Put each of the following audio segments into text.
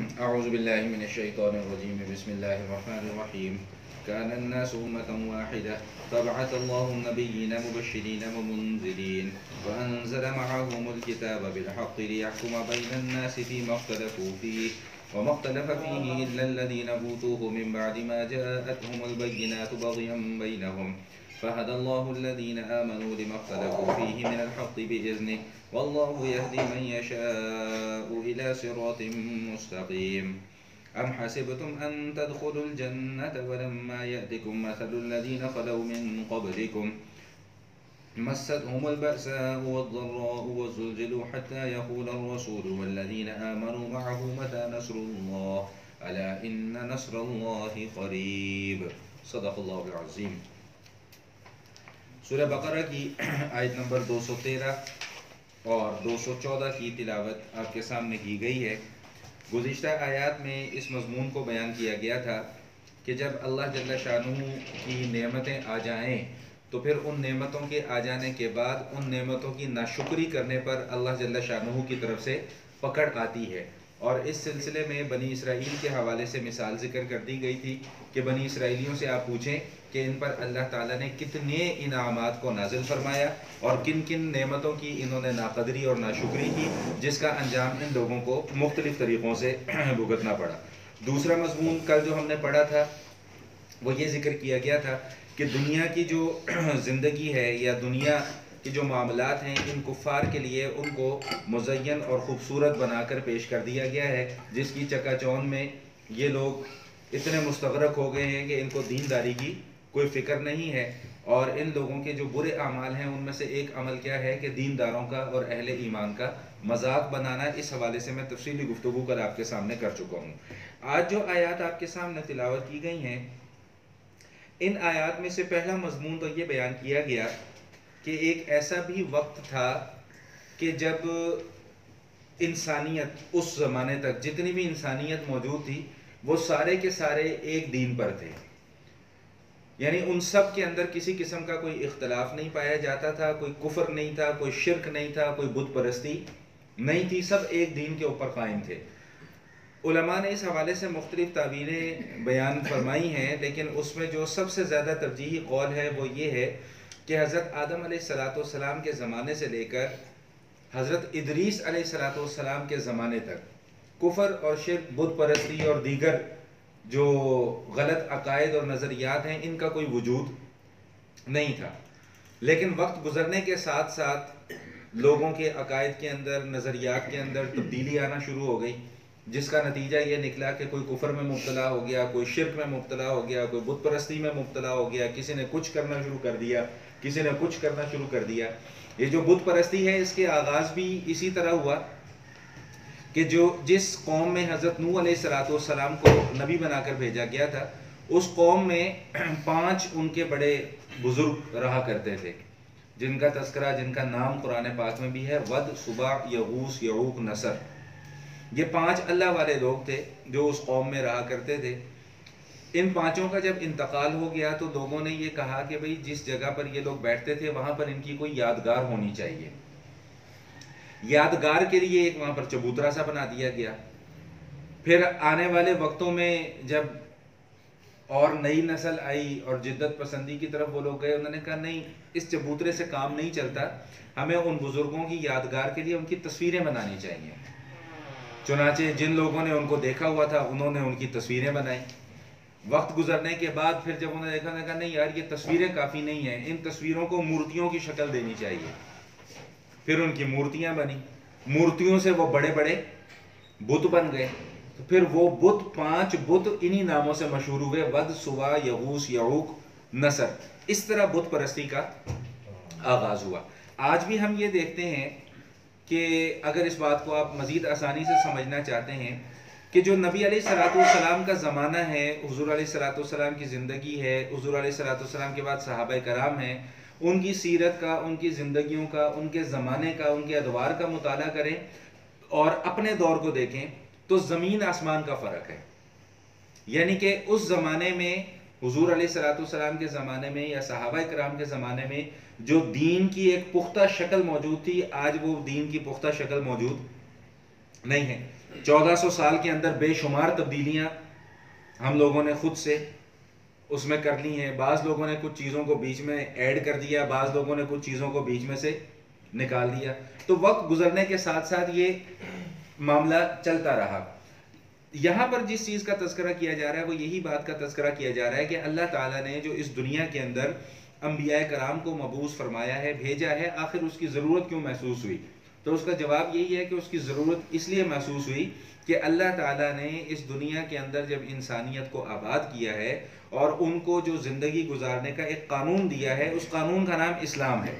أعوذ بالله من الشيطان الرجيم بسم الله الرحمن الرحيم كان الناس أمة واحدة فبعث الله النبيين مبشرين ومنذرين وأنزل معهم الكتاب بالحق ليحكم بين الناس فيما اختلفوا فيه وما اختلف فيه إلا الذين أوتوه من بعد ما جاءتهم البينات بغيا بينهم فهدى الله الذين آمنوا لما اختلفوا فيه من الحق بإذنه والله يهدي من يشاء إلى صراط مستقيم أم حسبتم أن تدخلوا الجنة ولما يأتكم مثل الذين خلوا من قبلكم مستهم البأساء والضراء وزلزلوا حتى يقول الرسول والذين آمنوا معه متى نصر الله ألا إن نصر الله قريب صدق الله العظيم. سورہ بقرہ کی آیت نمبر 213 اور 214 کی تلاوت آپ کے سامنے کی گئی ہے. گزشتہ آیات میں اس مضمون کو بیان کیا گیا تھا کہ جب اللہ جل شانہ کی نعمتیں آ جائیں تو پھر ان نعمتوں کے آ جانے کے بعد ان نعمتوں کی ناشکری کرنے پر اللہ جل شانہ کی طرف سے پکڑ آتی ہے. اور اس سلسلے میں بنی اسرائیل کے حوالے سے مثال ذکر کر دی گئی تھی کہ بنی اسرائیلیوں سے آپ پوچھیں کہ ان پر اللہ تعالیٰ نے کتنے انعامات کو نازل فرمایا اور کن کن نعمتوں کی انہوں نے ناقدری اور ناشکری کی جس کا انجام ان لوگوں کو مختلف طریقوں سے بھگتنا پڑا. دوسرا مضمون کل جو ہم نے پڑھا تھا وہ یہ ذکر کیا گیا تھا کہ دنیا کی جو زندگی ہے یا دنیا کہ جو معاملات ہیں ان کفار کے لیے ان کو مزین اور خوبصورت بنا کر پیش کر دیا گیا ہے جس کی چکا چون میں یہ لوگ اتنے مستغرق ہو گئے ہیں کہ ان کو دینداری کی کوئی فکر نہیں ہے. اور ان لوگوں کے جو برے اعمال ہیں ان میں سے ایک عمل کیا ہے کہ دینداروں کا اور اہل ایمان کا مذاق بنانا. اس حوالے سے میں تفصیلی گفتگو کر آپ کے سامنے کر چکا ہوں. آج جو آیات آپ کے سامنے تلاوت کی گئی ہیں ان آیات میں سے پہلا مضمون تو یہ بیان کیا گیا کہ ایک ایسا بھی وقت تھا کہ جب انسانیت اس زمانے تک جتنی بھی انسانیت موجود تھی وہ سارے کے سارے ایک دین پر تھے. یعنی ان سب کے اندر کسی قسم کا کوئی اختلاف نہیں پایا جاتا تھا, کوئی کفر نہیں تھا, کوئی شرک نہیں تھا, کوئی بت پرستی نہیں تھی, سب ایک دین کے اوپر قائم تھے. علماء نے اس حوالے سے مختلف تعبیریں بیان فرمائی ہیں لیکن اس میں جو سب سے زیادہ ترجیحی قول ہے وہ یہ ہے کہ حضرت آدم علیہ السلام کے زمانے سے لے کر حضرت ادریس علیہ السلام کے زمانے تک کفر اور شرک, بت پرستی اور دیگر جو غلط عقائد اور نظریات ہیں ان کا کوئی وجود نہیں تھا. لیکن وقت گزرنے کے ساتھ ساتھ لوگوں کے عقائد کے اندر, نظریات کے اندر تبدیلی آنا شروع ہو گئی جس کا نتیجہ یہ نکلا کہ کوئی کفر میں مبتلا ہو گیا, کوئی شرک میں مبتلا ہو گیا, کوئی بت پرستی میں مبتلا ہو گیا, کسی نے کچھ کرنا شروع کر دیا, کسی نے کچھ کرنا شروع کر دیا. یہ جو بت پرستی ہے اس کے آغاز بھی اسی طرح ہوا کہ جس قوم میں حضرت نوح علیہ السلام کو نبی بنا کر بھیجا گیا تھا اس قوم میں 5 ان کے بڑے بزرگ رہا کرتے تھے جن کا تذکرہ, جن کا نام قرآن پاک میں بھی ہے, ود, سبع, یغوث, یعوق, نصر. یہ 5 اللہ والے لوگ تھے جو اس قوم میں رہا کرتے تھے. ان 5 کا جب انتقال ہو گیا تو لوگوں نے یہ کہا کہ بھئی جس جگہ پر یہ لوگ بیٹھتے تھے وہاں پر ان کی کوئی یادگار ہونی چاہیے. یادگار کے لیے ایک وہاں پر چبوترا سا بنا دیا گیا. پھر آنے والے وقتوں میں جب اور نئی نسل آئی اور جدت پسندی کی طرف وہ لوگ گئے, انہوں نے کہا نہیں اس چبوترے سے کام نہیں چلتا, ہمیں ان بزرگوں کی یادگار کے لیے ان کی تصویریں بنانی چاہیے. چنانچہ جن لوگوں نے ان کو دیکھا ہوا تھا انہوں نے ان کی تصویریں بنائیں. وقت گزرنے کے بعد پھر جب انہوں نے دیکھا, کہا نہیں یار یہ تصویریں کافی نہیں ہیں, ان تصویروں کو مورتیوں کی شکل دینی چاہیے. پھر ان کی مورتیاں بنی, مورتیوں سے وہ بڑے بڑے بت بن گئے. تو پھر وہ بت 5 بت انہی ناموں سے مشہور ہوئے, ود, سوا, یغوث, یعوق, نصر. اس طرح بت پرستی کا آغاز ہوا. آج بھی ہم یہ دیکھتے ہیں کہ اگر اس بات کو آپ مزید آسانی سے سمجھنا چاہتے ہیں کہ جو نبی علیہ السلام کا زمانہ ہے, حضور علیہ السلام کی زندگی ہے, حضور علیہ السلام کے بعد صحابہ کرام ہیں, ان کی سیرت کا, ان کی زندگیوں کا, ان کے زمانے کا, ان کے ادوار کا مطالعہ کریں اور اپنے دور کو دیکھیں تو زمین آسمان کا فرق ہے. یعنی کہ اس زمانے میں حضور علیہ السلام کے زمانے میں یا صحابہ کرام کے زمانے میں جو دین کی ایک پختہ شکل موجود تھی, آج وہ دین کی پختہ شکل موجود نہیں ہے. 1400 سال کے اندر بے شمار تبدیلیاں ہم لوگوں نے خود سے اس میں کر لی ہیں. بعض لوگوں نے کچھ چیزوں کو بیچ میں ایڈ کر دیا, بعض لوگوں نے کچھ چیزوں کو بیچ میں سے نکال دیا. تو وقت گزرنے کے ساتھ ساتھ یہ معاملہ چلتا رہا. یہاں پر جس چیز کا تذکرہ کیا جا رہا ہے وہ یہی بات کا تذکرہ کیا جا رہا ہے کہ اللہ تعالیٰ نے جو اس دنیا کے اندر انبیاء کرام کو مبعوث فرمایا ہے, بھیجا ہے, آخر اس کی ضرورت کیوں محسوس ہوئی؟ تو اس کا جواب یہی ہے کہ اس کی ضرورت اس لیے محسوس ہوئی کہ اللہ تعالیٰ نے اس دنیا کے اندر جب انسانیت کو آباد کیا ہے اور ان کو جو زندگی گزارنے کا ایک قانون دیا ہے, اس قانون کا نام اسلام ہے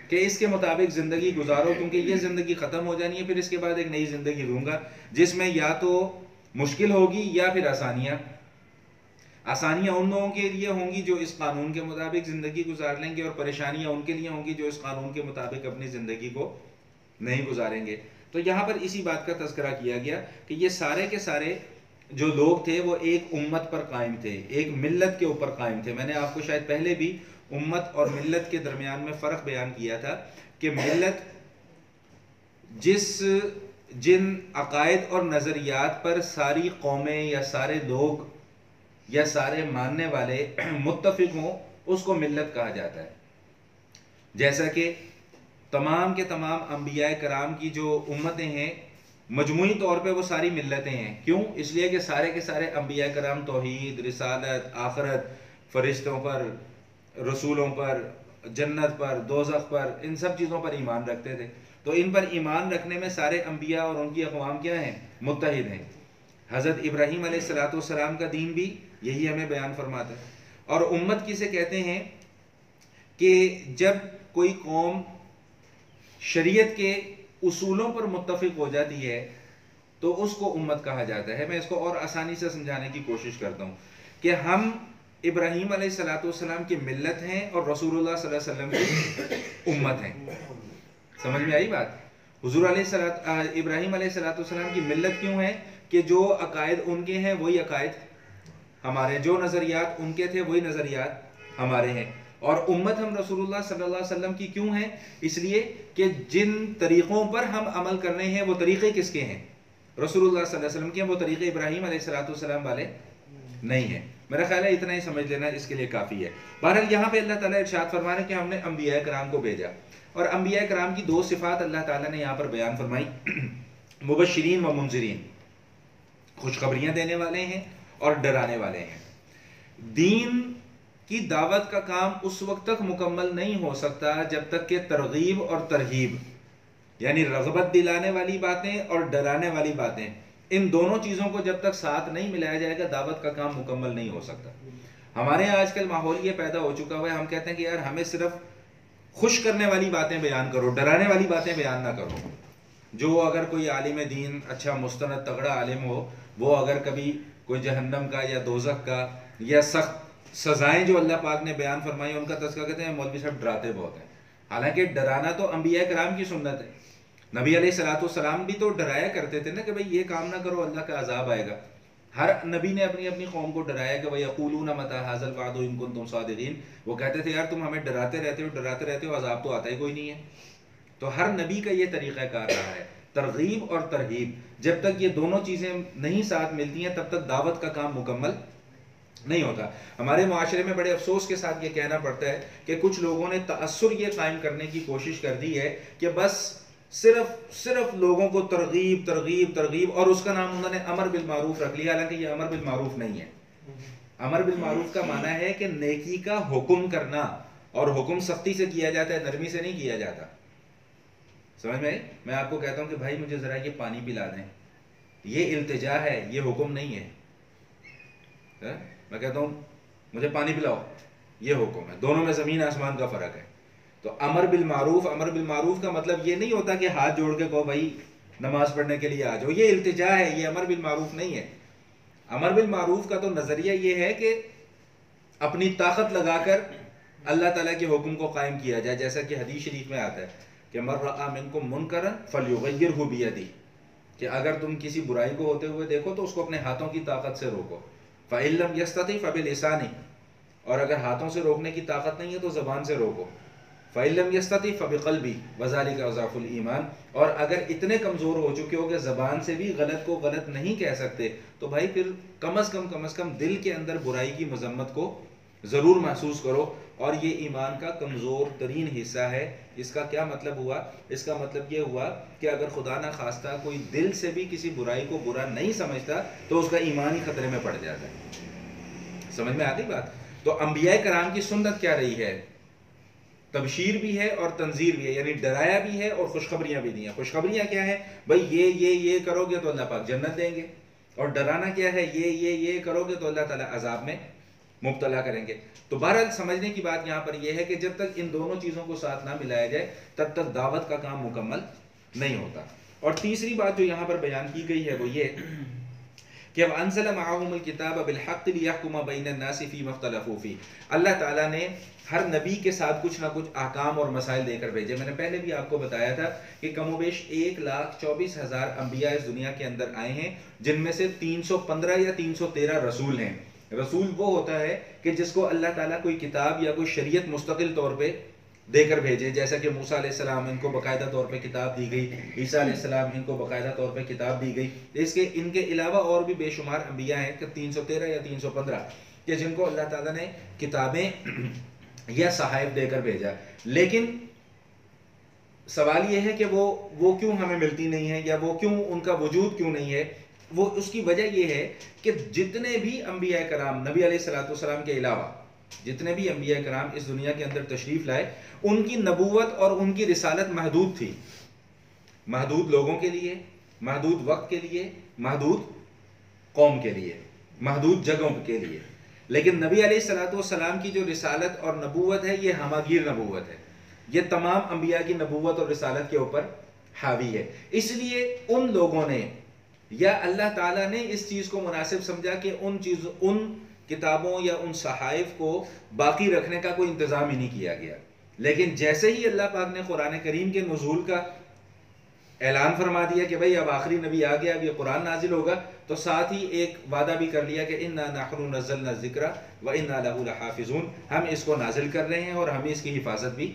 کہ اس کے مطابق زندگی گزارو, کیونکہ یہ زندگی ختم ہو جانی ہے, پھر اس کے بعد ایک نئی زندگی دوں گا جس میں یا تو مشکل ہوگی یا پھر آسانیاں ان لوگوں کے لیے ہوں گی جو اس قانون کے مطابق زندگی گزار لیں گے, اور پریشانیاں ان کے لیے ہوں گی جو اس قانون کے مطابق اپنی زندگی کو نہیں گزاریں گے. تو یہاں پر اسی بات کا تذکرہ کیا گیا کہ یہ سارے کے سارے جو لوگ تھے وہ ایک امت پر قائم تھے, ایک ملت کے اوپر قائم تھے. میں نے آپ کو شاید پہلے بھی امت اور ملت کے درمیان میں فرق بیان کیا تھا کہ ملت جن عقائد اور نظریات پر ساری قومیں یا سارے لوگ یا سارے ماننے والے متفق ہوں, اس کو ملت کہا جاتا ہے. جیسا کہ تمام کے تمام انبیاء کرام کی جو امتیں ہیں مجموعی طور پہ وہ ساری ملتیں ہیں. کیوں؟ اس لیے کہ سارے کے سارے انبیاء کرام توحید, رسالت, آخرت, فرشتوں پر, رسولوں پر, جنت پر, دوزخ پر, ان سب چیزوں پر ایمان رکھتے تھے. تو ان پر ایمان رکھنے میں سارے انبیاء اور ان کی اقوام کیا ہیں؟ متحد ہیں. حضرت ابراہیم علیہ السلام کا دین بھی یہی ہمیں بیان فرماتا ہے. اور امت کسے کہتے ہیں کہ جب کوئی قوم شریعت کے اصولوں پر متفق ہو جاتی ہے تو اس کو امت کہا جاتا ہے. میں اس کو اور آسانی سے سمجھانے کی کوشش کرتا ہوں کہ ہم ابراہیم علیہ السلام کی ملت ہیں اور رسول اللہ صلی اللہ علیہ وسلم کی امت ہیں. سمجھ میں آئی بات؟ حضور ابراہیم علیہ السلام کی ملت کیوں ہے کہ جو عقائد ان کے ہیں وہی عقائد ہمارے, جو نظریات ان کے تھے وہی نظریات ہمارے ہیں. اور امت ہم رسول اللہ صلی اللہ علیہ وسلم کی کیوں ہیں؟ اس لیے کہ جن طریقوں پر ہم عمل کر رہے ہیں وہ طریقے کس کے ہیں؟ رسول اللہ صلی اللہ علیہ وسلم کے. وہ طریقے ابراہیم علیہ السلام والے نہیں ہیں. میرا خیال ہے اتنا ہی سمجھ لینا اس کے لیے کافی ہے. بہرحال یہاں پہ اللہ تعالیٰ ارشاد فرما رہے ہیں کہ ہم نے انبیاء کرام کو بھیجا, اور انبیاء کرام کی دو صفات اللہ تعالیٰ نے یہاں پر بیان فرمائی, مبشرین و منذرین, خوشخبریاں دینے والے ہیں اور ڈرانے والے ہیں. دین کی دعوت کا کام اس وقت تک مکمل نہیں ہو سکتا جب تک کہ ترغیب اور ترہیب, یعنی رغبت دلانے والی باتیں اور ڈرانے والی باتیں, ان دونوں چیزوں کو جب تک ساتھ نہیں ملایا جائے گا دعوت کا کام مکمل نہیں ہو سکتا. ہمارے یہاں آج کل ماحول یہ پیدا ہو چکا ہوا ہے, ہم کہتے ہیں کہ یار ہمیں صرف خوش کرنے والی باتیں بیان کرو, ڈرانے والی باتیں بیان نہ کرو. جو اگر کوئی عالم دین اچھا مستند تگڑا عالم ہو, وہ اگر کبھی کوئی جہنم کا یا دوزخ کا یا سخت سزائیں جو اللہ پاک نے بیان فرمائی ان کا تذکرہ کرتے ہیں, مولوی صاحب ڈراتے بہت ہیں. حالانکہ ڈرانا تو انبیاء کرام کی سنت ہے. نبی علیہ السلام بھی تو ڈرایا کرتے تھے نا کہ بھئی یہ کام نہ کرو اللہ کا عذاب آئے گا. ہر نبی نے اپنی اپنی قوم کو ڈرایا کہ وَيَقُولُونَ مَتَىٰ هَٰذَا الْوَعْدُ إِن كُنتُمْ صَادِقِينَ. وہ کہتے تھے یار تم ہمیں ڈراتے رہتے ہو, عذاب تو آتا ہی کوئی نہیں ہے. تو ہر نبی کا یہ طریقہ کار رہا ہے, ترغیب اور ترہیب. جب تک یہ دونوں چیزیں نہیں ساتھ ملتی ہیں تب تک دعوت کا کام مکمل نہیں ہوتا. ہمارے معاشرے میں بڑے افسوس کے ساتھ یہ کہنا پڑتا ہے کہ کچھ لوگوں نے تأثر یہ قائم کرنے کی کوشش کر دی ہے کہ بس صرف لوگوں کو ترغیب اور اس کا نام انہوں نے امر بالمعروف رکھ لیا. حالانکہ یہ امر بالمعروف نہیں ہے. امر بالمعروف کا معنی ہے کہ نیکی کا حکم کرنا, اور حکم سختی سے کیا جاتا ہے, نرمی سے نہیں کیا جاتا. سمجھ میں؟ میں آپ کو کہتا ہوں کہ بھائی مجھے ذرا یہ پانی پلا دیں, یہ التجا ہے, یہ حکم نہیں ہے. میں کہتا ہوں مجھے پانی پلاؤ, یہ حکم ہے. دونوں میں زمین آسمان کا فرق ہے. تو امر بالمعروف کا مطلب یہ نہیں ہوتا کہ ہاتھ جوڑ کے کہو بھائی نماز پڑھنے کے لیے آ جاؤ, یہ التجا ہے, یہ امر بالمعروف نہیں ہے. امر بالمعروف کا تو نظریہ یہ ہے کہ اپنی طاقت لگا کر اللہ تعالیٰ کے حکم کو قائم کیا جائے. جیسا کہ حدیث شریف میں آتا ہے کہ مَن رَأَىٰ مِنکُم مُنکَرًا فَلْیُغَیِّرْہُ بِیَدِهِ, کہ اگر تم کسی برائی کو ہوتے ہوئے دیکھو تو اس کو اپنے ہاتھوں کی طاقت سے روکو. فَإِن لَّمْ يَسْتَطِعْ فَبِلِسَانِهِ, اور اگر ہاتھوں سے روکنے کی طاقت نہیں ہے تو زبان سے روکو. فَإِن لَّمْ يَسْتَطِعْ فَبِقَلْبِهِ وَذَلِكَ أَضْعَفُ الْإِيمَانِ، اور اگر اتنے کمزور ہو چکے ہو کہ زبان سے بھی غلط کو غلط نہیں کہہ سکتے، تو بھائی پھر کم از کم دل کے اندر برائی کی مذمت کو ضرور محسوس کرو. اور یہ ایمان کا کمزور ترین حصہ ہے. اس کا کیا مطلب ہوا؟ اس کا مطلب یہ ہوا کہ اگر خدا نہ خواستہ کوئی دل سے بھی کسی برائی کو برا نہیں سمجھتا تو اس کا ایمان ہی خطرے میں پڑ جاتا ہے. سمجھ میں آ گئی بات؟ تو انبیاء کرام کی سنت کیا رہی ہے؟ تبشیر بھی ہے اور تنذیر بھی ہے، یعنی ڈرایا بھی ہے اور خوشخبریاں بھی دی ہیں. خوشخبریاں کیا ہیں؟ بھائی یہ کرو گے تو اللہ پاک جنت دیں گے، اور ڈرانا کیا ہے؟ یہ کرو گے تو اللہ تعالیٰ عذاب میں مبتلا کریں گے. تو بہرحال سمجھنے کی بات یہاں پر یہ ہے کہ جب تک ان دونوں چیزوں کو ساتھ نہ ملایا جائے تب تک دعوت کا کام مکمل نہیں ہوتا. اور تیسری بات جو یہاں پر بیان کی گئی ہے وہ یہ کہ وَأَنزَلَ مَعَهُمُ الْكِتَابَ بِالْحَقِّ لِيَحْكُمَ بَيْنَ النَّاسِ فِيمَا اخْتَلَفُوا فِيهِ. اللہ تعالیٰ نے ہر نبی کے ساتھ کچھ نہ کچھ احکام اور مسائل دے کر بھیجے. میں نے پہلے بھی آپ کو بتایا تھا کہ کم و بیش 1,24,000 انبیاء اس دنیا کے اندر آئے ہیں، جن میں سے 315 یا 313 رسول ہیں. رسول وہ ہوتا ہے کہ جس کو اللہ تعالیٰ کوئی کتاب یا کوئی شریعت مستقل طور پہ دے کر بھیجے. جیسا کہ موسیٰ علیہ السلام، ان کو باقاعدہ طور پہ کتاب دی گئی. عیسیٰ علیہ السلام، ان کو باقاعدہ طور پہ کتاب دی گئی. ان کے علاوہ اور بھی بے شمار انبیاء ہیں کہ 313 یا 315 کہ جن کو اللہ تعالیٰ نے کتابیں یا صحائف دے کر بھیجا. لیکن سوال یہ ہے کہ وہ کیوں ہمیں ملتی نہیں ہے، یا وہ کیوں ان کا وجود کیوں نہیں ہے؟ وہ اس کی وجہ یہ ہے کہ جتنے بھی انبیاء کرام نبی علیہ الصلوۃ والسلام کے علاوہ جتنے بھی انبیاء کرام اس دنیا کے اندر تشریف لائے، ان کی نبوت اور ان کی رسالت محدود تھی. محدود لوگوں کے لیے، محدود وقت کے لیے، محدود قوم کے لیے، محدود جگہوں کے لیے. لیکن نبی علیہ الصلوۃ والسلام کی جو رسالت اور نبوت ہے یہ ہماگیر نبوت ہے. یہ تمام انبیاء کی نبوت اور رسالت کے اوپر حاوی ہے. اس لیے ان لوگوں نے یا اللہ تعالیٰ نے اس چیز کو مناسب سمجھا کہ ان کتابوں یا ان صحائف کو باقی رکھنے کا کوئی انتظام ہی نہیں کیا گیا. لیکن جیسے ہی اللہ پاک نے قرآن کریم کے نزول کا اعلان فرما دیا کہ بھئی اب آخری نبی آ گیا، اب یہ قرآن نازل ہوگا، تو ساتھ ہی ایک وعدہ بھی کر لیا کہ اِنَّا نَحْنُ نَزَّلْنَا الذِّكْرَ وَإِنَّا لَهُ لَحَافِظُونَ. ہم اس کو نازل کر رہے ہیں اور ہم اس کی حفاظت بھی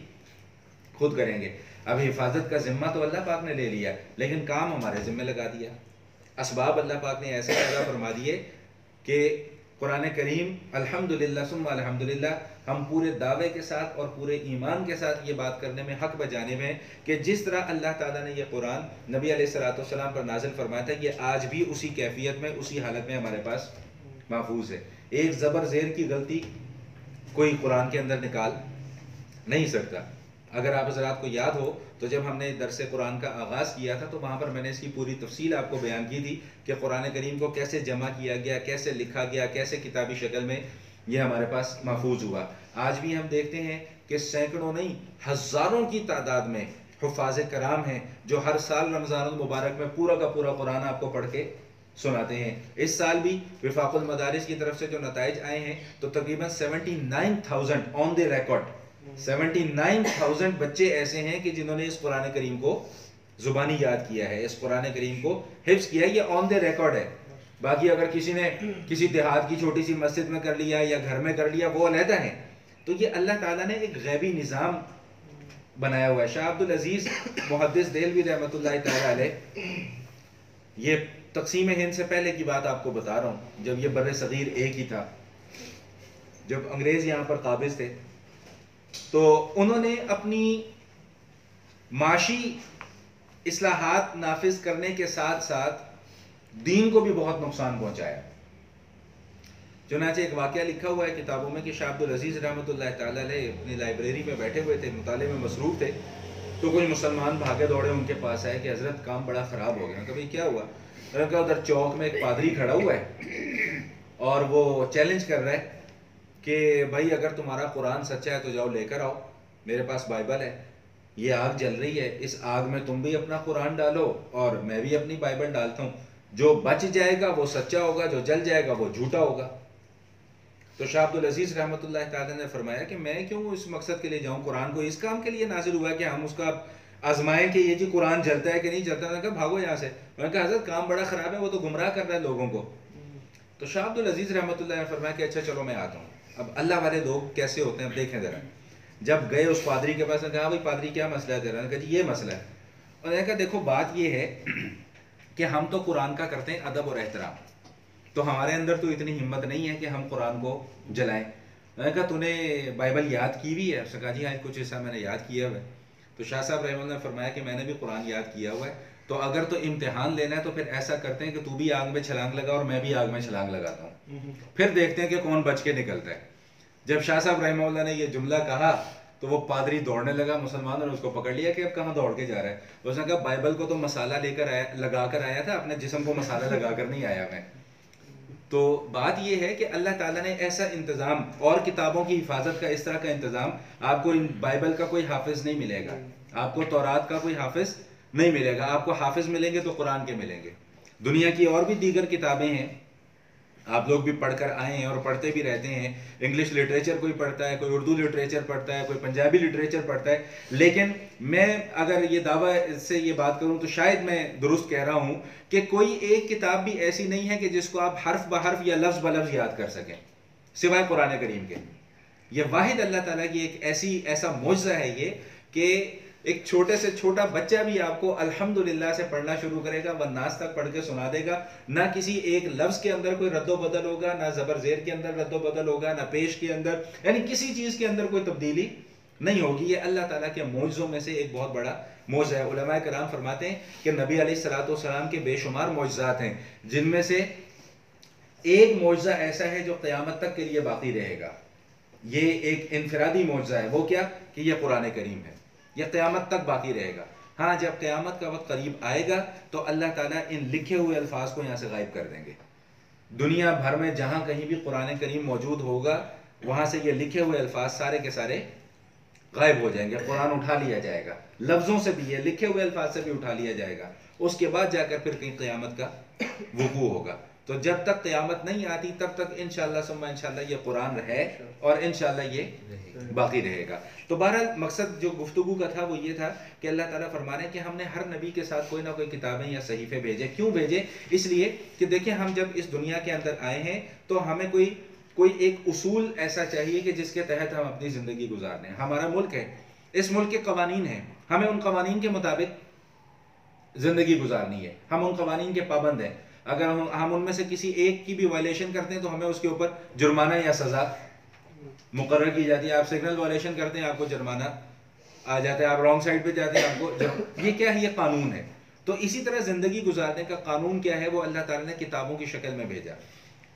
خود کریں گے. اب حفاظت کا ذمہ تو اللہ پاک نے لے لیا، لیکن کام ہمارے ذمہ لگا دیا. اسباب اللہ پاک نے ایسے پیدا فرما دیے کہ قرآن کریم الحمدللہ ثم الحمدللہ ہم پورے دعوے کے ساتھ اور پورے ایمان کے ساتھ یہ بات کرنے میں حق بجانب ہیں کہ جس طرح اللہ تعالیٰ نے یہ قرآن نبی علیہ الصلوۃ والسلام پر نازل فرمایا تھا، یہ آج بھی اسی کیفیت میں، اسی حالت میں ہمارے پاس محفوظ ہے. ایک زبر زیر کی غلطی کوئی قرآن کے اندر نکال نہیں سکتا. اگر آپ حضرات کو یاد ہو تو جب ہم نے درس قرآن کا آغاز کیا تھا تو وہاں پر میں نے اس کی پوری تفصیل آپ کو بیان کی تھی کہ قرآن کریم کو کیسے جمع کیا گیا، کیسے لکھا گیا، کیسے کتابی شکل میں یہ ہمارے پاس محفوظ ہوا. آج بھی ہم دیکھتے ہیں کہ سینکڑوں نہیں ہزاروں کی تعداد میں حفاظ کرام ہیں جو ہر سال رمضان المبارک میں پورا کا پورا قرآن آپ کو پڑھ کے سناتے ہیں. اس سال بھی وفاق المدارس کی طرف سے جو نتائج آئے ہیں تو تقریباً 79,000 آن دی ریکارڈ 79,000 بچے ایسے ہیں کہ جنہوں نے اس قرآن کریم کو زبانی یاد کیا ہے، اس قرآن کریم کو حفظ کیا ہے. یہ آن دی ریکارڈ ہے. باقی اگر کسی نے کسی دیہات کی چھوٹی سی مسجد میں کر لیا یا گھر میں کر لیا وہ علیحدہ ہے. تو یہ اللہ تعالیٰ نے ایک غیبی نظام بنایا ہوا ہے. شاہ عبدالعزیز محدث دہلوی رحمۃ اللہ تعالیٰ علیہ، یہ تقسیم ہند سے پہلے کی بات آپ کو بتا رہا ہوں، جب یہ بر صغیر ایک ہی تھا، جب انگریز یہاں پر قابض تھے تو انہوں نے اپنی معاشی اصلاحات نافذ کرنے کے ساتھ ساتھ دین کو بھی بہت نقصان پہنچایا. چنانچہ ایک واقعہ لکھا ہوا ہے کتابوں میں کہ شاہ عبدالعزیز رحمۃ اللہ تعالیٰ علیہ اپنی لائبریری میں بیٹھے ہوئے تھے، مطالعے میں مصروف تھے، تو کوئی مسلمان بھاگے دوڑے ان کے پاس آئے کہ حضرت کام بڑا خراب ہو گیا. کبھی کیا ہوا؟ انہوں نے کہا ادھر چوک میں ایک پادری کھڑا ہوا ہے اور وہ چیلنج کر رہا ہے کہ بھائی اگر تمہارا قرآن سچا ہے تو جاؤ لے کر آؤ، میرے پاس بائبل ہے، یہ آگ جل رہی ہے، اس آگ میں تم بھی اپنا قرآن ڈالو اور میں بھی اپنی بائبل ڈالتا ہوں، جو بچ جائے گا وہ سچا ہوگا، جو جل جائے گا وہ جھوٹا ہوگا. تو شاہ عبدالعزیز رحمۃ اللہ تعالیٰ نے فرمایا کہ میں کیوں اس مقصد کے لیے جاؤں، قرآن کو اس کام کے لیے نازل ہوا ہے کہ ہم اس کا آزمائیں کہ یہ جی قرآن جلتا ہے کہ نہیں جلتا. انہوں نے کہا بھاگو یہاں سے. انہوں نے کہا حضرت کام بڑا خراب ہے، وہ تو گمراہ کر رہا ہے لوگوں کو. تو شاہ عبدالعزیز رحمۃ اللہ نے فرمایا کہ اچھا چلو میں آتا ہوں. اب اللہ والے لوگ کیسے ہوتے ہیں اب دیکھیں ذرا. جب گئے اس پادری کے پاس نے کہا بھائی پادری کیا مسئلہ ہے تیرا؟ نے کہا جی یہ مسئلہ ہے. اور نے کہا دیکھو بات یہ ہے کہ ہم تو قرآن کا کرتے ہیں ادب اور احترام, تو ہمارے اندر تو اتنی ہمت نہیں ہے کہ ہم قرآن کو جلائیں. میں نے کہا تو نے بائبل یاد کی ہوئی ہے؟ اس نے کہا جی ہاں کچھ حصہ میں نے یاد کیا ہوا ہے. تو شاہ صاحب رحمہ اللہ نے فرمایا کہ میں نے بھی قرآن یاد کیا ہوا ہے, تو اگر تو امتحان لینا ہے تو پھر ایسا کرتے ہیں کہ تو بھی آگ میں چھلانگ لگا اور میں بھی آگ میں چھلانگ لگاتا ہوں, پھر دیکھتے ہیں کہ کون بچ کے نکلتا ہے. جب شاہ صاحب رحمہ اللہ نے یہ جملہ کہا تو وہ پادری دوڑنے لگا, مسلمانوں نے اس کو پکڑ لیا کہ اب کہاں دوڑ کے جا رہا ہے. اس نے کہا بائبل کو تو مسالہ لے کر آیا, لگا کر آیا تھا, اپنے جسم کو مسالہ لگا کر نہیں آیا میں. تو بات یہ ہے کہ اللہ تعالیٰ نے ایسا انتظام, اور کتابوں کی حفاظت کا اس طرح کا انتظام, آپ کو بائبل کا کوئی حافظ نہیں ملے گا, آپ کو تورات کا کوئی حافظ نہیں ملے گا, آپ کو حافظ ملیں گے تو قرآن کے ملیں گے. دنیا کی اور بھی دیگر کتابیں ہیں, آپ لوگ بھی پڑھ کر آئے ہیں اور پڑھتے بھی رہتے ہیں. انگلش لٹریچر کوئی پڑھتا ہے, کوئی اردو لٹریچر پڑھتا ہے, کوئی پنجابی لٹریچر پڑھتا ہے. لیکن میں اگر یہ دعویٰ سے یہ بات کروں تو شاید میں درست کہہ رہا ہوں کہ کوئی ایک کتاب بھی ایسی نہیں ہے کہ جس کو آپ حرف بحرف یا لفظ بلفظ یاد کر سکیں سوائے قرآن کریم کے. یہ واحد اللہ تعالیٰ کی ایک ایسا معجزہ ہے یہ کہ ایک چھوٹے سے چھوٹا بچہ بھی آپ کو الحمدللہ سے پڑھنا شروع کرے گا, والناس تک پڑھ کے سنا دے گا. نہ کسی ایک لفظ کے اندر کوئی رد و بدل ہوگا, نہ زبر زیر کے اندر رد و بدل ہوگا, نہ پیش کے اندر, یعنی کسی چیز کے اندر کوئی تبدیلی نہیں ہوگی. یہ اللہ تعالیٰ کے معجزوں میں سے ایک بہت بڑا معجزہ ہے. علماء کرام فرماتے ہیں کہ نبی علیہ الصلوۃ والسلام کے بے شمار معجزات ہیں, جن میں سے ایک معجزہ ایسا ہے جو قیامت تک کے لیے باقی رہے گا. یہ ایک انفرادی معجزہ ہے. وہ کیا؟ کہ یہ قرآن کریم ہے, یہ قیامت تک باقی رہے گا. ہاں جب قیامت کا وقت قریب آئے گا تو اللہ تعالیٰ ان لکھے ہوئے الفاظ کو یہاں سے غائب کر دیں گے. دنیا بھر میں جہاں کہیں بھی قرآن کریم موجود ہوگا وہاں سے یہ لکھے ہوئے الفاظ سارے کے سارے غائب ہو جائیں گے. قرآن اٹھا لیا جائے گا, لفظوں سے بھی, یہ لکھے ہوئے الفاظ سے بھی اٹھا لیا جائے گا. اس کے بعد جا کر پھر کہیں قیامت کا وقوع ہوگا. تو جب تک قیامت نہیں آتی تب تک انشاءاللہ ثم انشاءاللہ یہ قرآن ہے اور انشاءاللہ یہ باقی رہے گا. تو بہرحال مقصد جو گفتگو کا تھا وہ یہ تھا کہ اللہ تعالیٰ فرما رہے ہیں کہ ہم نے ہر نبی کے ساتھ کوئی نہ کوئی کتابیں یا صحیفے بھیجے. کیوں بھیجے؟ اس لیے کہ دیکھیں ہم جب اس دنیا کے اندر آئے ہیں تو ہمیں کوئی ایک اصول ایسا چاہیے کہ جس کے تحت ہم اپنی زندگی گزار لیں. ہمارا ملک ہے, اس ملک کے قوانین ہیں, ہمیں ان قوانین کے مطابق زندگی گزارنی ہے, ہم ان قوانین کے پابند ہیں. اگر ہم ان میں سے کسی ایک کی بھی وائلیشن کرتے ہیں تو ہمیں اس کے اوپر جرمانہ یا سزا مقرر کی جاتی ہے. آپ سگنل وائلیشن کرتے ہیں آپ کو جرمانہ آ جاتا ہے, آپ رانگ سائڈ پہ جاتے ہیں آپ کو یہ کیا ہے؟ یہ قانون ہے. تو اسی طرح زندگی گزارنے کا قانون کیا ہے؟ وہ اللہ تعالیٰ نے کتابوں کی شکل میں بھیجا,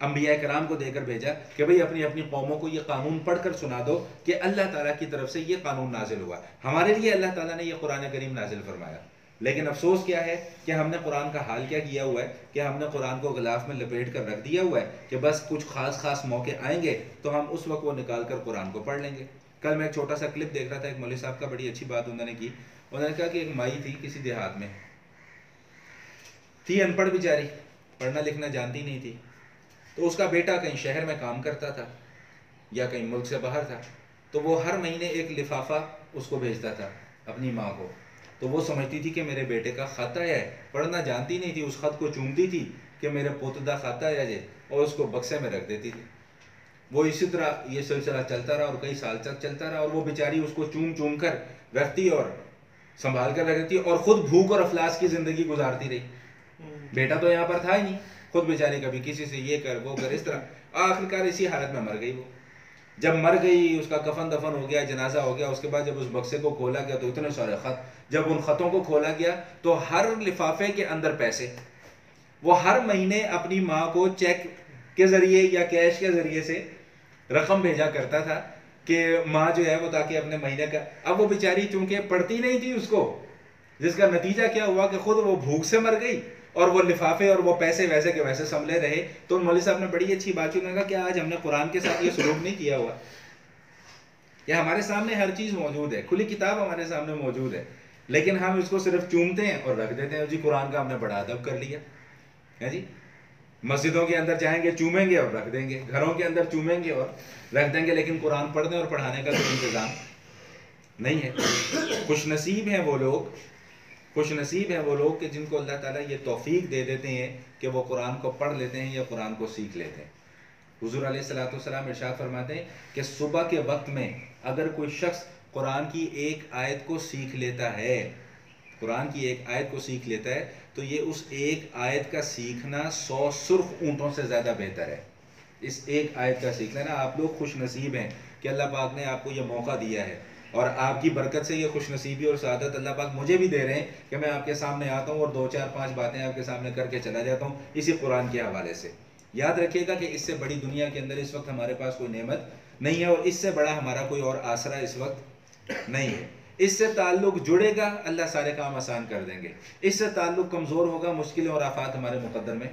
انبیاء کرام کو دے کر بھیجا کہ بھئی اپنی اپنی قوموں کو یہ قانون پڑھ کر سنا دو کہ اللہ تعالیٰ کی طرف سے یہ قانون نازل ہوا. ہمارے لیے اللہ تعالیٰ نے یہ قرآن کریم نازل فرمایا. لیکن افسوس کیا ہے کہ ہم نے قرآن کا حال کیا کیا ہوا ہے کہ ہم نے قرآن کو غلاف میں لپیٹ کر رکھ دیا ہوا ہے کہ بس کچھ خاص موقع آئیں گے تو ہم اس وقت وہ نکال کر قرآن کو پڑھ لیں گے. کل میں ایک چھوٹا سا کلپ دیکھ رہا تھا, ایک مولوی صاحب کا, بڑی اچھی بات انہوں نے کی. انہوں نے کہا کہ ایک مائی تھی کسی دیہات میں, تھی ان پڑھ بیچاری, پڑھنا لکھنا جانتی نہیں تھی. تو اس کا بیٹا کہیں شہر میں کام کرتا تھا یا کہیں ملک سے باہر تھا, تو وہ ہر مہینے ایک لفافہ اس کو بھیجتا تھا اپنی ماں کو. تو وہ سمجھتی تھی کہ میرے بیٹے کا خط آیا ہے, پڑھنا جانتی نہیں تھی, اس خط کو چومتی تھی کہ میرے پوتدہ خط آیا جائے, اور اس کو بکسے میں رکھ دیتی تھی. وہ اسی طرح یہ سلسلہ چلتا رہا اور کئی سال تک چلتا رہا, اور وہ بیچاری اس کو چوم کر رکھتی اور سنبھال کر رکھتی اور خود بھوک اور افلاس کی زندگی گزارتی رہی. بیٹا تو یہاں پر تھا ہی نہیں, خود بیچاری کبھی کسی سے یہ کر وہ کر, اس طرح آخرکار اسی حالت میں مر گئی. وہ جب مر گئی, اس کا کفن دفن ہو گیا, جنازہ ہو گیا, اس کے بعد جب اس بکسے کو کھولا گیا تو اتنے سارے خط, جب ان خطوں کو کھولا گیا تو ہر لفافے کے اندر پیسے. وہ ہر مہینے اپنی ماں کو چیک کے ذریعے یا کیش کے ذریعے سے رقم بھیجا کرتا تھا کہ ماں جو ہے وہ تاکہ اپنے مہینے کا. اب وہ بیچاری چونکہ پڑھتی نہیں تھی اس کو, جس کا نتیجہ کیا ہوا کہ خود وہ بھوک سے مر گئی اور وہ لفافے اور وہ پیسے ویسے کے ویسے سنبھلے رہے. تو مولوی صاحب نے بڑی اچھی بات کی, انہوں نے کہا کہ آج ہم نے قرآن کے ساتھ یہ سلوک نہیں کیا ہوا. یہ ہمارے سامنے ہر چیز موجود ہے, کھلی کتاب ہمارے سامنے موجود ہے, لیکن ہم اس کو صرف چومتے ہیں اور رکھ دیتے ہیں. جی قرآن کا ہم نے بڑا ادب کر لیا ہے جی, مسجدوں کے اندر جائیں گے چومیں گے اور رکھ دیں گے, گھروں کے اندر چومیں گے اور رکھ دیں گے, لیکن قرآن پڑھنے اور پڑھانے کا کوئی انتظام نہیں ہے. خوش نصیب ہیں وہ لوگ کہ جن کو اللہ تعالیٰ یہ توفیق دے دیتے ہیں کہ وہ قرآن کو پڑھ لیتے ہیں یا قرآن کو سیکھ لیتے ہیں. حضور علیہ الصلوۃ والسلام ارشاد فرماتے ہیں کہ صبح کے وقت میں اگر کوئی شخص قرآن کی ایک آیت کو سیکھ لیتا ہے، قرآن کی ایک آیت کو سیکھ لیتا ہے تو یہ اس ایک آیت کا سیکھنا 100 سرخ اونٹوں سے زیادہ بہتر ہے۔ اس ایک آیت کا سیکھنا نا، آپ لوگ خوش نصیب ہیں کہ اللہ پاک نے آپ کو یہ موقع دیا ہے، اور آپ کی برکت سے یہ خوش نصیبی اور سعادت اللہ پاک مجھے بھی دے رہے ہیں کہ میں آپ کے سامنے آتا ہوں اور 2 4 5 باتیں آپ کے سامنے کر کے چلا جاتا ہوں اسی قرآن کے حوالے سے۔ یاد رکھیے گا کہ اس سے بڑی دنیا کے اندر اس وقت ہمارے پاس کوئی نعمت نہیں ہے، اور اس سے بڑا ہمارا کوئی اور آسرا اس وقت نہیں ہے۔ اس سے تعلق جڑے گا، اللہ سارے کام آسان کر دیں گے۔ اس سے تعلق کمزور ہوگا، مشکلیں اور آفات ہمارے مقدر میں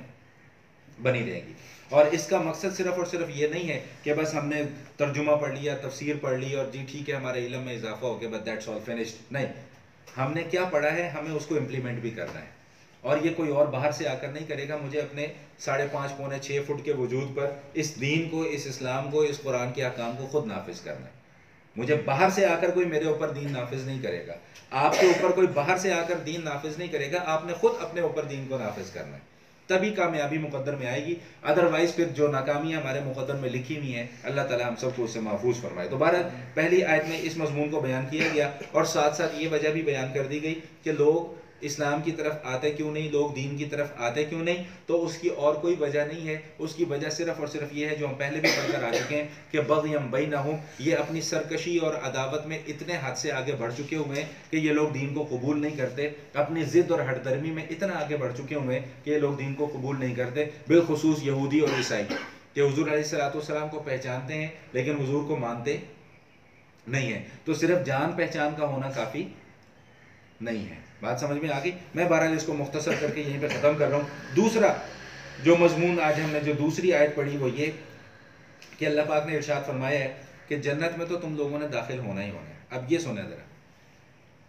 بنی رہیں گی۔ اور اس کا مقصد صرف اور صرف یہ نہیں ہے کہ بس ہم نے ترجمہ پڑھ لیا، تفسیر پڑھ لی اور جی ٹھیک ہے ہمارے علم میں اضافہ ہو گیا، بس دیٹس آل فنشڈ۔ نہیں، ہم نے کیا پڑھا ہے ہمیں اس کو امپلیمنٹ بھی کرنا ہے، اور یہ کوئی اور باہر سے آ کر نہیں کرے گا۔ مجھے اپنے 5.5 پونے 6 فٹ کے وجود پر اس دین کو، اس اسلام کو، اس قرآن کے احکام کو خود نافذ کرنا ہے۔ مجھے باہر سے آ کر کوئی میرے اوپر دین نافذ نہیں کرے گا، آپ کے اوپر کوئی باہر سے آ کر دین نافذ نہیں کرے گا، آپ نے خود اپنے اوپر دین کو نافذ کرنا ہے، تبھی کامیابی مقدر میں آئے گی۔ ادروائز پھر جو ناکامیاں ہمارے مقدر میں لکھی ہوئی ہیں، اللہ تعالیٰ ہم سب کو اس سے محفوظ فرمائے۔ دوبارہ پہلی آیت میں اس مضمون کو بیان کیا گیا، اور ساتھ ساتھ یہ وجہ بھی بیان کر دی گئی کہ لوگ اسلام کی طرف آتے کیوں نہیں، لوگ دین کی طرف آتے کیوں نہیں۔ تو اس کی اور کوئی وجہ نہیں ہے، اس کی وجہ صرف اور صرف یہ ہے جو ہم پہلے بھی پڑھ کر آ چکے ہیں کہ بغیم بینہم، یہ اپنی سرکشی اور عداوت میں اتنے حد سے آگے بڑھ چکے ہوئے ہیں کہ یہ لوگ دین کو قبول نہیں کرتے، اپنی ضد اور ہٹ درمی میں اتنا آگے بڑھ چکے ہوئے ہیں کہ یہ لوگ دین کو قبول نہیں کرتے، بالخصوص یہودی اور عیسائی، کہ حضور علیہ السلام کو پہچانتے ہیں لیکن حضور کو مانتے نہیں ہیں۔ تو صرف جان پہچان کا ہونا کافی نہیں ہے۔ بات سمجھ میں آ گئی؟ میں بہرحال اس کو مختصر کر کے یہیں پہ ختم کر رہا ہوں۔ دوسرا جو مضمون آج ہم نے جو دوسری آیت پڑھی وہ یہ کہ اللہ پاک نے ارشاد فرمایا ہے کہ جنت میں تو تم لوگوں نے داخل ہونا ہی ہونا ہے۔ اب یہ سنیں ذرا،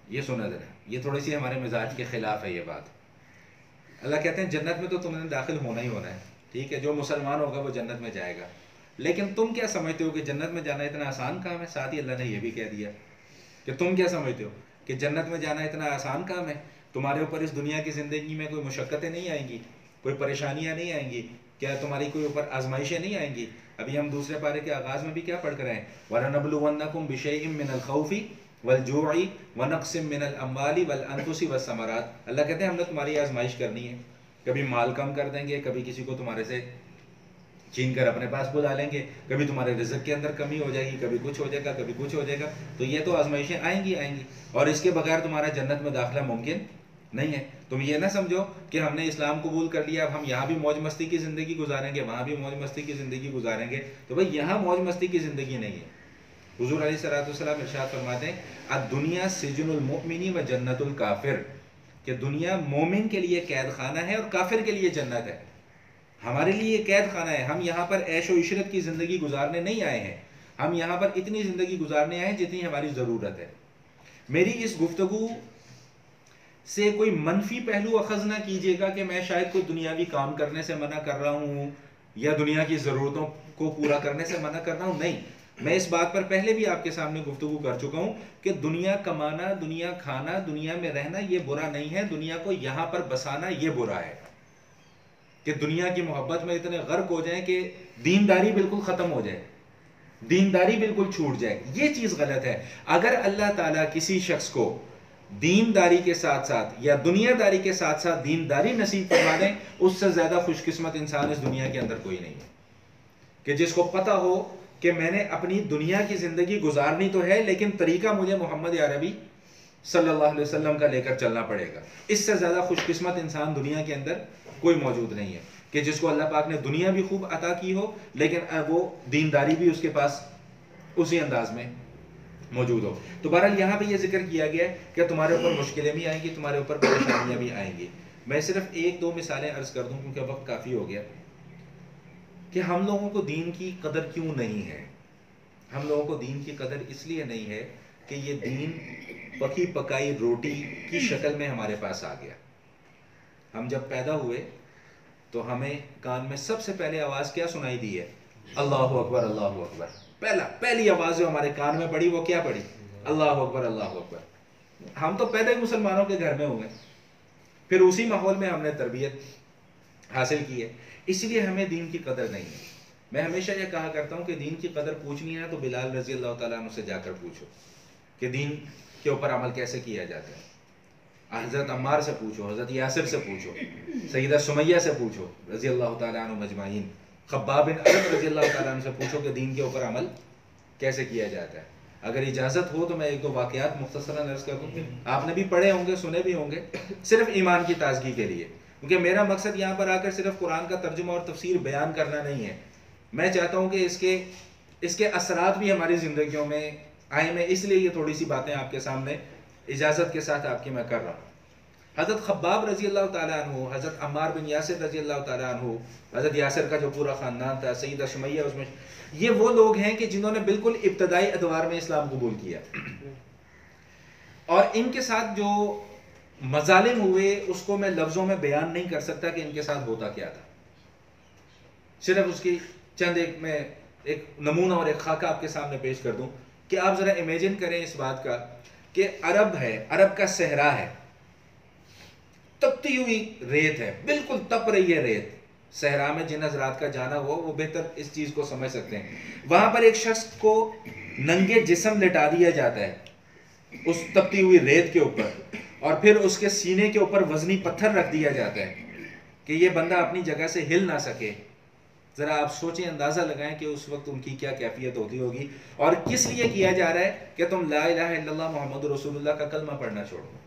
یہ سنیں ذرا، یہ تھوڑی سی ہمارے مزاج کے خلاف ہے یہ بات۔ اللہ کہتے ہیں جنت میں تو تم نے داخل ہونا ہی ہونا ہے، ٹھیک ہے، جو مسلمان ہوگا وہ جنت میں جائے گا، لیکن تم کیا سمجھتے ہو کہ جنت میں جانا اتنا آسان کام ہے؟ ساتھ ہی اللہ نے یہ بھی کہہ دیا کہ تم کیا سمجھتے ہو کہ جنت میں جانا اتنا آسان کام ہے؟ تمہارے اوپر اس دنیا کی زندگی میں کوئی مشقتیں نہیں آئیں گی، کوئی پریشانیاں نہیں آئیں گی، کیا تمہاری کوئی اوپر آزمائشیں نہیں آئیں گی؟ ابھی ہم دوسرے پارے کے آغاز میں بھی کیا پڑھ کر آئے ہیں؟ وَلَنَبْلُوَنَّكُمْ بِشَيْءٍ مِّنَ الْخَوْفِ وَالْجُوعِ وَنَقْصٍ مِّنَ الْأَمْوَالِ وَالْأَنفُسِ وَالثَّمَرَاتِ۔ اللہ کہتے ہیں ہم نے تمہاری آزمائش کرنی ہے، کبھی مال کم کر دیں گے، کبھی کسی کو تمہارے سے چھین کر اپنے پاس بلا لیں گے، کبھی تمہارے رزق کے اندر کمی ہو جائے گی، کبھی کچھ ہو جائے گا، کبھی کچھ ہو جائے گا۔ تو یہ تو آزمائشیں آئیں گی، اور اس کے بغیر تمہارا جنت میں داخلہ ممکن نہیں ہے۔ تم یہ نہ سمجھو کہ ہم نے اسلام قبول کر لیا، اب ہم یہاں بھی موج مستی کی زندگی گزاریں گے، وہاں بھی موج مستی کی زندگی گزاریں گے، تو بھائی یہاں موج مستی کی زندگی نہیں ہے۔ حضور علیہ السلام ارشاد فرماتے ہیں الدنیا سجن المؤمن و جنت الکافر، کہ دنیا مومن کے لیے قید خانہ ہے اور کافر کے لیے جنت ہے۔ ہمارے لیے یہ قید خانہ ہے، ہم یہاں پر عیش و عشرت کی زندگی گزارنے نہیں آئے ہیں، ہم یہاں پر اتنی زندگی گزارنے آئے ہیں جتنی ہماری ضرورت ہے۔ میری اس گفتگو سے کوئی منفی پہلو اخذ نہ کیجیے گا کہ میں شاید کوئی دنیاوی کام کرنے سے منع کر رہا ہوں یا دنیا کی ضرورتوں کو پورا کرنے سے منع کر رہا ہوں، نہیں، میں اس بات پر پہلے بھی آپ کے سامنے گفتگو کر چکا ہوں کہ دنیا کمانا، دنیا کھانا، دنیا میں رہنا یہ برا نہیں ہے، دنیا کو یہاں پر بسانا یہ برا ہے، کہ دنیا کی محبت میں اتنے غرق ہو جائیں کہ دینداری بالکل ختم ہو جائے، دینداری بالکل چھوٹ جائے، یہ چیز غلط ہے۔ اگر اللہ تعالیٰ کسی شخص کو دینداری کے ساتھ ساتھ یا دنیا داری کے ساتھ ساتھ دینداری نصیب فرما دیں، اس سے زیادہ خوش قسمت انسان اس دنیا کے اندر کوئی نہیں ہے، کہ جس کو پتہ ہو کہ میں نے اپنی دنیا کی زندگی گزارنی تو ہے لیکن طریقہ مجھے محمد عربی صلی اللہ علیہ وسلم کا لے کر چلنا پڑے گا۔ اس سے زیادہ خوش قسمت انسان دنیا کے اندر کوئی موجود نہیں ہے، کہ جس کو اللہ پاک نے دنیا بھی خوب عطا کی ہو لیکن وہ دینداری بھی اس کے پاس اسی انداز میں موجود ہو۔ تو بہرحال یہاں پہ یہ ذکر کیا گیا ہے کہ تمہارے اوپر مشکلیں بھی آئیں گی، تمہارے اوپر پریشانیاں بھی آئیں گی۔ میں صرف 1-2 مثالیں عرض کر دوں کیونکہ وقت کافی ہو گیا، کہ ہم لوگوں کو دین کی قدر کیوں نہیں ہے۔ ہم لوگوں کو دین کی قدر اس لیے نہیں ہے کہ یہ دین پکی پکائی روٹی کی شکل میں ہمارے پاس آ گیا۔ ہم جب پیدا ہوئے تو ہمیں کان میں سب سے پہلے آواز کیا سنائی دی ہے؟ اللہ اکبر، اللہ اکبر۔ پہلی آواز جو ہمارے کان میں پڑی وہ کیا پڑی؟ اللہ اکبر، اللہ اکبر۔ ہم تو پیدا ہی مسلمانوں کے گھر میں ہوئے، پھر اسی ماحول میں ہم نے تربیت حاصل کی ہے، اس لیے ہمیں دین کی قدر نہیں ہے۔ میں ہمیشہ یہ کہا کرتا ہوں کہ دین کی قدر پوچھنی ہے تو بلال رضی اللہ تعالیٰ عنہ سے جا کر پوچھو، کہ دین کے اوپر عمل کیسے کیا جاتا ہے. حضرت عمار سے پوچھو، حضرت یاسر سے پوچھو، سیدہ سمیہ سے پوچھو رضی اللہ تعالیٰ عنہ مجمعین، خباب بن عرب رضی اللہ تعالیٰ عنہ سے پوچھو کہ دین کے اوپر عمل کیسے کیا جاتا ہے. اگر اجازت ہو تو میں ایک دو واقعات مختصراً عرض کر دوں. آپ نے بھی پڑھے ہوں گے، سنے بھی ہوں گے، صرف ایمان کی تازگی کے لیے، کیونکہ میرا مقصد یہاں پر آ کر صرف قرآن کا ترجمہ اور تفسیر بیان کرنا نہیں ہے. میں چاہتا ہوں کہ اس کے اثرات بھی ہماری زندگیوں میں آئیں. میں اس لیے یہ تھوڑی سی باتیں آپ کے سامنے اجازت کے ساتھ آپ کی میں کر رہا ہوں. حضرت خباب رضی اللہ تعالیٰ عنہ، حضرت عمار بن یاسر رضی اللہ تعالیٰ عنہ، حضرت یاسر کا جو پورا خاندان تھا، سیدہ سمیہ اس میں، یہ وہ لوگ ہیں کہ جنہوں نے بالکل ابتدائی ادوار میں اسلام قبول کیا، اور ان کے ساتھ جو مظالم ہوئے اس کو میں لفظوں میں بیان نہیں کر سکتا کہ ان کے ساتھ ہوتا کیا تھا. صرف اس کی چند ایک نمونہ اور ایک خاکہ آپ کے سامنے پیش کر دوں کہ آپ ذرا امیجن کریں اس بات کا کہ عرب ہے، عرب کا صحرا ہے، تپتی ہوئی ریت ہے، بالکل تپ رہی ہے ریت. صحرا میں جن حضرات کا جانا ہو وہ بہتر اس چیز کو سمجھ سکتے ہیں. وہاں پر ایک شخص کو ننگے جسم لٹا دیا جاتا ہے اس تپتی ہوئی ریت کے اوپر، اور پھر اس کے سینے کے اوپر وزنی پتھر رکھ دیا جاتا ہے کہ یہ بندہ اپنی جگہ سے ہل نہ سکے. ذرا آپ سوچیں، اندازہ لگائیں کہ اس وقت ان کی کیا کیفیت ہوتی ہوگی، اور کس لیے کیا جا رہا ہے کہ تم لا الہ الا اللہ محمد رسول اللہ کا کلمہ پڑھنا چھوڑو.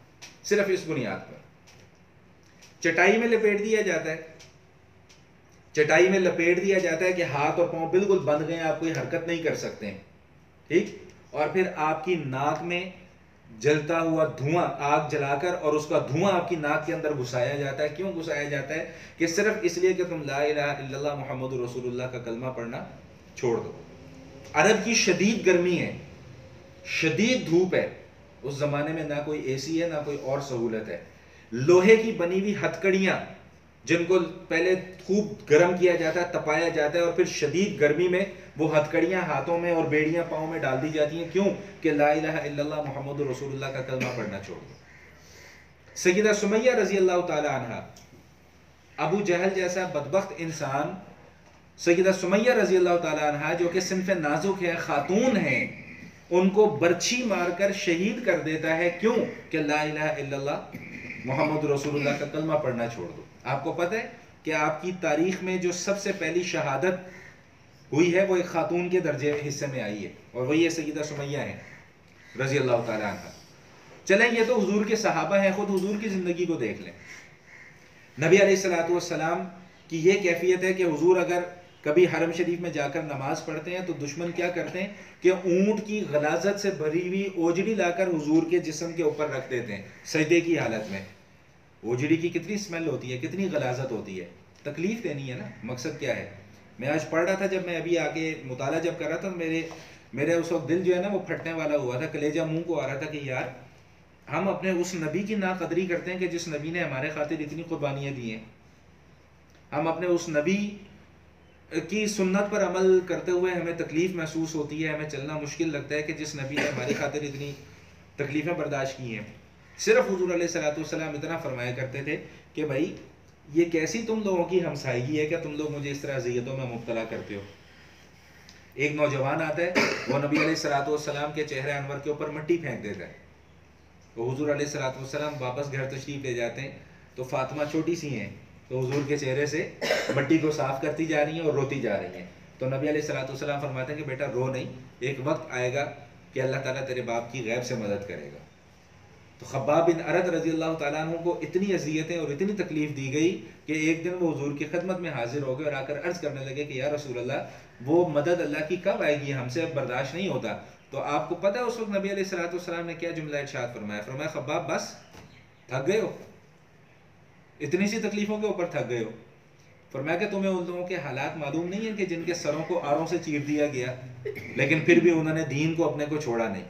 صرف اس بنیاد پر چٹائی میں لپیٹ دیا جاتا ہے، چٹائی میں لپیٹ دیا جاتا ہے کہ ہاتھ اور پاؤں بالکل بند گئے، آپ کوئی حرکت نہیں کر سکتے ہیں، ٹھیک. اور پھر آپ کی ناک میں جلتا ہوا دھواں آگ جلا کر، اور اس کا دھواں آپ کی ناک کے اندر گھسایا جاتا ہے. کیوں گھسایا جاتا ہے؟ کہ صرف اس لیے کہ تم لا الہ الا اللہ محمد رسول اللہ کا کلمہ پڑھنا چھوڑ دو. عرب کی شدید گرمی ہے، شدید دھوپ ہے، اس زمانے میں نہ کوئی اے سی ہے نہ کوئی اور سہولت ہے. لوہے کی بنی ہوئی ہتکڑیاں جن کو پہلے خوب گرم کیا جاتا ہے، تپایا جاتا ہے، اور پھر شدید گرمی میں وہ ہتکڑیاں ہاتھوں میں اور بیڑیاں پاؤں میں ڈال دی جاتی ہیں. کیوں؟ کہ لا الہ الا اللہ محمد رسول اللہ کا کلمہ پڑھنا چھوڑ دو. سیدہ سمیہ رضی اللہ تعالی عنہ، ابو جہل جیسا بدبخت انسان سیدہ سمیہ رضی اللہ تعالی عنہ جو کہ صنف نازک ہے، خاتون ہیں، ان کو برچھی مار کر شہید کر دیتا ہے. کیوں؟ کہ لا الہ الا اللہ محمد رسول اللہ کا کلمہ پڑھنا چھوڑ دو. آپ کو پتہ ہے کہ آپ کی تاریخ میں جو سب سے پہلی شہادت ہوئی ہے وہ ایک خاتون کے درجے حصے میں آئی ہے، اور وہی یہ سیدہ سمیہ ہیں رضی اللہ تعالی عنہ. چلیں یہ تو حضور کے صحابہ ہیں، خود حضور کی زندگی کو دیکھ لیں. نبی علیہ الصلوۃ والسلام کی یہ کیفیت ہے کہ حضور اگر کبھی حرم شریف میں جا کر نماز پڑھتے ہیں تو دشمن کیا کرتے ہیں کہ اونٹ کی غلاظت سے بھری ہوئی اوجڑی لا کر حضور کے جسم کے اوپر رکھ دیتے ہیں سجدے کی حالت میں. اوجڑی کی کتنی اسمیل ہوتی ہے، کتنی غلاظت ہوتی ہے، تکلیف دینی ہے نا. مقصد کیا ہے؟ میں آج پڑھ رہا تھا، جب میں ابھی آگے مطالعہ جب کر رہا تھا، میرے اس وقت دل جو ہے نا وہ پھٹنے والا ہوا تھا، کلیجہ منہ کو آ رہا تھا کہ یار ہم اپنے اس نبی کی ناقدری کرتے ہیں کہ جس نبی نے ہمارے خاطر اتنی قربانیاں دی ہیں. ہم اپنے اس نبی کی سنت پر عمل کرتے ہوئے ہمیں تکلیف محسوس ہوتی ہے، ہمیں چلنا مشکل لگتا ہے کہ جس نبی نے ہماری خاطر اتنی تکلیفیں برداشت کی ہیں. صرف حضور علیہ الصلوۃ والسلام اتنا فرمایا کرتے تھے کہ بھائی یہ کیسی تم لوگوں کی ہمسائیگی ہے کہ تم لوگ مجھے اس طرح اذیتوں میں مبتلا کرتے ہو. ایک نوجوان آتا ہے، وہ نبی علیہ الصلوۃ والسلام کے چہرے انور کے اوپر مٹی پھینک دیتا ہے. تو حضور علیہ الصلوۃ والسلام واپس گھر تشریف لے جاتے ہیں، تو فاطمہ چھوٹی سی ہیں، تو حضور کے چہرے سے مٹی کو صاف کرتی جا رہی ہیں اور روتی جا رہی ہیں. تو نبی علیہ الصلوۃ والسلام فرماتے ہیں کہ بیٹا رو نہیں، ایک وقت آئے گا کہ اللہ تعالیٰ تیرے باپ کی غیب سے مدد کرے گا. تو خباب بن عرد رضی اللہ تعالیٰ عنہ کو اتنی اذیتیں اور اتنی تکلیف دی گئی کہ ایک دن وہ حضور کی خدمت میں حاضر ہو گئے اور آ کر عرض کرنے لگے کہ یا رسول اللہ وہ مدد اللہ کی کب آئے گی، ہم سے اب برداشت نہیں ہوتا. تو آپ کو پتہ ہے اس وقت نبی علیہ الصلوۃ والسلام نے کیا جملہ ارشاد فرمایا؟ فرمایا خباب بس تھک گئے ہو، اتنی سی تکلیفوں کے اوپر تھک گئے ہو. فرمایا کہ تمہیں ان لوگوں کے حالات معلوم نہیں ہیں کہ جن کے سروں کو آڑوں سے چیر دیا گیا لیکن پھر بھی انہوں نے دین کو اپنے کو چھوڑا نہیں.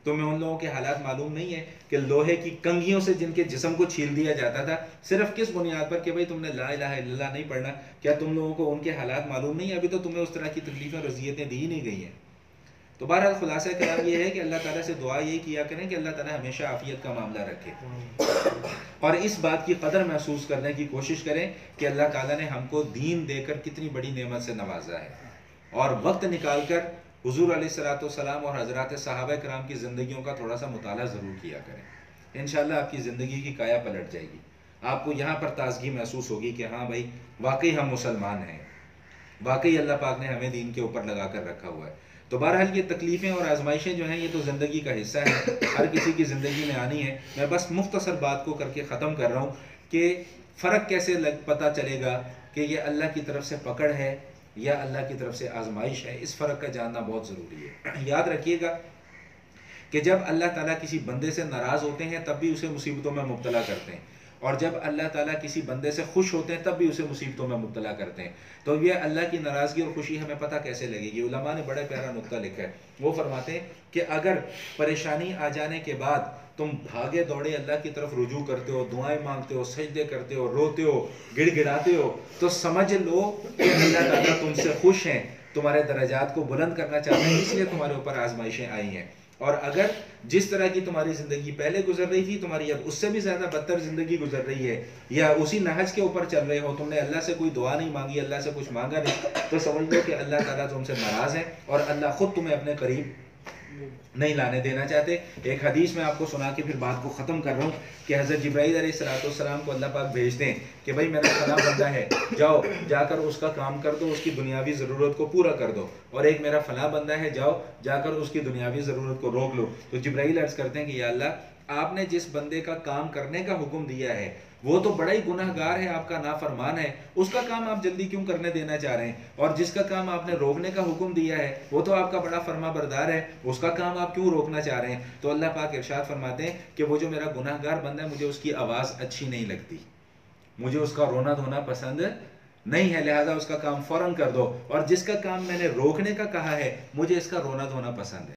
تمہیں ان لوگوں کے حالات معلوم نہیں ہے کہ لوہے کی کنگھیوں سے جن کے جسم کو چھیل دیا جاتا تھا صرف کس بنیاد پر کہ بھائی تم نے لا الہ الا اللہ نہیں پڑھنا. کیا تم لوگوں کو ان کے حالات معلوم نہیں ہیں؟ ابھی تو تمہیں اس طرح کی تکلیفیں اور اذیتیں دی نہیں گئی ہیں. تو بہرحال خلاصہ کلام یہ ہے کہ اللہ تعالیٰ سے دعا یہی کیا کریں کہ اللہ تعالیٰ ہمیشہ عافیت کا معاملہ رکھے، اور اس بات کی قدر محسوس کرنے کی کوشش کریں کہ اللہ تعالیٰ نے ہم کو دین دے کر کتنی بڑی نعمت سے نوازا ہے، اور وقت نکال کر حضور علیہ الصلوۃ والسلام اور حضرات صحابہ کرام کی زندگیوں کا تھوڑا سا مطالعہ ضرور کیا کریں، انشاءاللہ آپ کی زندگی کی کایا پلٹ جائے گی، آپ کو یہاں پر تازگی محسوس ہوگی کہ ہاں بھائی واقعی ہم مسلمان ہیں، واقعی اللہ پاک نے ہمیں دین کے اوپر لگا کر رکھا ہوا ہے۔ تو بہرحال یہ تکلیفیں اور آزمائشیں جو ہیں یہ تو زندگی کا حصہ ہے، ہر کسی کی زندگی میں آنی ہے۔ میں بس مختصر بات کو کر کے ختم کر رہا ہوں کہ فرق کیسے پتہ چلے گا کہ یہ اللہ کی طرف سے پکڑ ہے یا اللہ کی طرف سے آزمائش ہے، اس فرق کا جاننا بہت ضروری ہے۔ یاد رکھیے گا کہ جب اللہ تعالیٰ کسی بندے سے ناراض ہوتے ہیں تب بھی اسے مصیبتوں میں مبتلا کرتے ہیں، اور جب اللہ تعالیٰ کسی بندے سے خوش ہوتے ہیں تب بھی اسے مصیبتوں میں مبتلا کرتے ہیں۔ تو یہ اللہ کی ناراضگی اور خوشی ہمیں پتہ کیسے لگے گی؟ علماء نے بڑا پیارا نقطہ لکھا ہے، وہ فرماتے ہیں کہ اگر پریشانی آ جانے کے بعد تم بھاگے دوڑے اللہ کی طرف رجوع کرتے ہو، دعائیں مانگتے ہو، سجدے کرتے ہو، روتے ہو، گڑ گڑاتے ہو، تو سمجھ لو کہ اللہ تعالیٰ تم سے خوش ہیں، تمہارے درجات کو بلند کرنا چاہتے ہیں، اس لیے تمہارے اوپر آزمائشیں آئی ہیں۔ اور اگر جس طرح کی تمہاری زندگی پہلے گزر رہی تھی، تمہاری اب اس سے بھی زیادہ بدتر زندگی گزر رہی ہے، یا اسی نہج کے اوپر چل رہے ہو، تم نے اللہ سے کوئی دعا نہیں مانگی، اللہ سے کچھ مانگا نہیں، تو سمجھ لو کہ اللہ تعالیٰ تم سے ناراض ہے اور اللہ خود تمہیں اپنے قریب نہیں لانے دینا چاہتے۔ ایک حدیث میں آپ کو سنا کے پھر بات کو ختم کر رہا ہوں کہ حضرت جبرائیل علیہ السلام کو اللہ پاک بھیجتے ہیں کہ بھائی میرا فلاں بندہ ہے، جاؤ جا کر اس کا کام کر دو، اس کی دنیاوی ضرورت کو پورا کر دو، اور ایک میرا فلاں بندہ ہے، جاؤ جا کر اس کی دنیاوی ضرورت کو روک لو۔ تو جبرائیل عرض کرتے ہیں کہ یا اللہ، آپ نے جس بندے کا کام کرنے کا حکم دیا ہے وہ تو بڑا ہی گناہ گار ہے، آپ کا نافرمان ہے، اس کا کام آپ جلدی کیوں کرنے دینا چاہ رہے ہیں؟ اور جس کا کام آپ نے روکنے کا حکم دیا ہے وہ تو آپ کا بڑا فرما بردار ہے، اس کا کام آپ کیوں روکنا چاہ رہے ہیں؟ تو اللہ پاک ارشاد فرماتے ہیں کہ وہ جو میرا گناہ گار بندہ ہے، مجھے اس کی آواز اچھی نہیں لگتی، مجھے اس کا رونا دھونا پسند نہیں ہے، لہٰذا اس کا کام فوراً کر دو، اور جس کا کام میں نے روکنے کا کہا ہے مجھے اس کا رونا دھونا پسند ہے۔